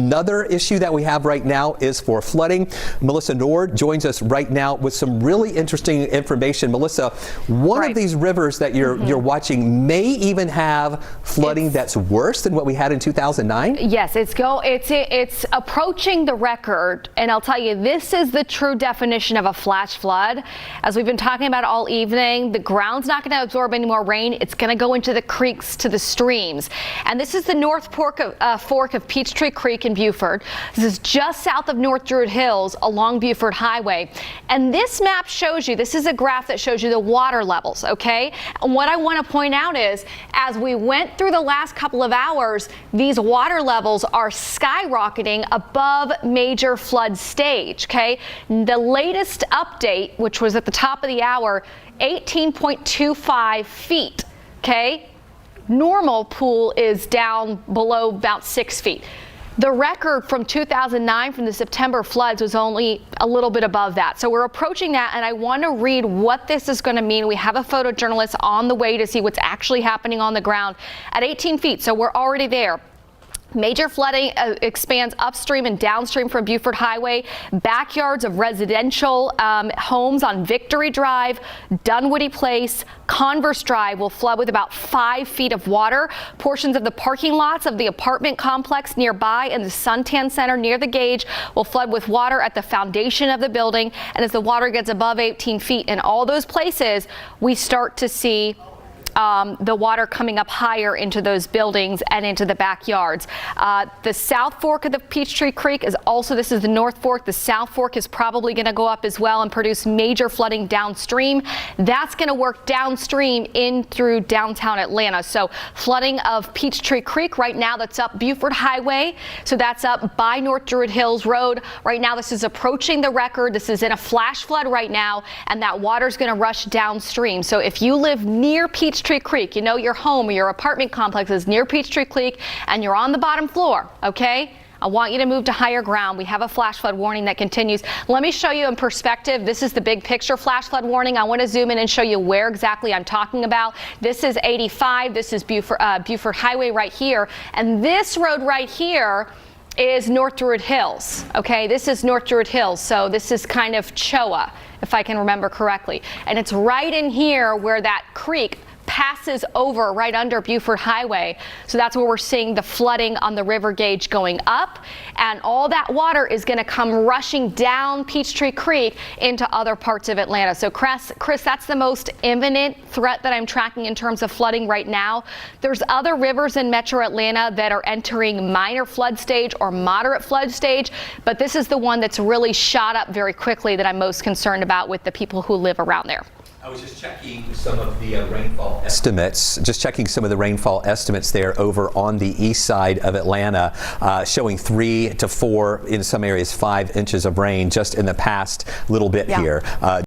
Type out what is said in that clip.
Another issue that we have right now is for flooding. Melissa Nord joins us right now with some really interesting information. Melissa, one of these rivers that you're watching may even have flooding that's worse than what we had in 2009. Yes, it's approaching the record, and I'll tell you, this is the true definition of a flash flood. As we've been talking about all evening, the ground's not going to absorb any more rain. It's going to go into the creeks, to the streams, and this is the North Fork of Peachtree Creek in Buford. This is just south of North Druid Hills along Buford Highway. And this map shows you, this is a graph that shows you the water levels, okay? And what I want to point out is, as we went through the last couple of hours, these water levels are skyrocketing above major flood stage, okay? The latest update, which was at the top of the hour, 18.25 feet, okay? Normal pool is down below about 6 feet. The record from 2009 from the September floods was only a little bit above that. So we're approaching that, and I want to read what this is going to mean. We have a photojournalist on the way to see what's actually happening on the ground at 18 feet. So we're already there. Major flooding expands upstream and downstream from Buford Highway. Backyards of residential homes on Victory Drive, Dunwoody Place, Converse Drive will flood with about 5 feet of water. Portions of the parking lots of the apartment complex nearby and the Suntan Center near the gauge will flood with water at the foundation of the building. And as the water gets above 18 feet in all those places, we start to see the water coming up higher into those buildings and into the backyards. The South Fork of the Peachtree Creek is also, this is the North Fork. The South Fork is probably going to go up as well and produce major flooding downstream. That's going to work downstream in through downtown Atlanta. So flooding of Peachtree Creek right now, that's up Buford Highway. So that's up by North Druid Hills Road. Right now, this is approaching the record. This is in a flash flood right now, and that water is going to rush downstream. So if you live near Peachtree Creek, you know, your home or your apartment complex is near Peachtree Creek and you're on the bottom floor, okay? I want you to move to higher ground. We have a flash flood warning that continues. Let me show you in perspective. This is the big picture flash flood warning. I want to zoom in and show you where exactly I'm talking about. This is 85. This is Buford Highway right here. And this road right here is North Druid Hills. Okay, this is North Druid Hills. So this is kind of Choa, if I can remember correctly. And it's right in here where that creek passes over right under Buford Highway. So that's where we're seeing the flooding on the river gauge going up, and all that water is going to come rushing down Peachtree Creek into other parts of Atlanta. So Chris, that's the most imminent threat that I'm tracking in terms of flooding right now. There's other rivers in metro Atlanta that are entering minor flood stage or moderate flood stage, but this is the one that's really shot up very quickly that I'm most concerned about with the people who live around there. I was just checking some of the rainfall estimates, there over on the east side of Atlanta, showing 3 to 4, in some areas 5 inches of rain just in the past little bit here.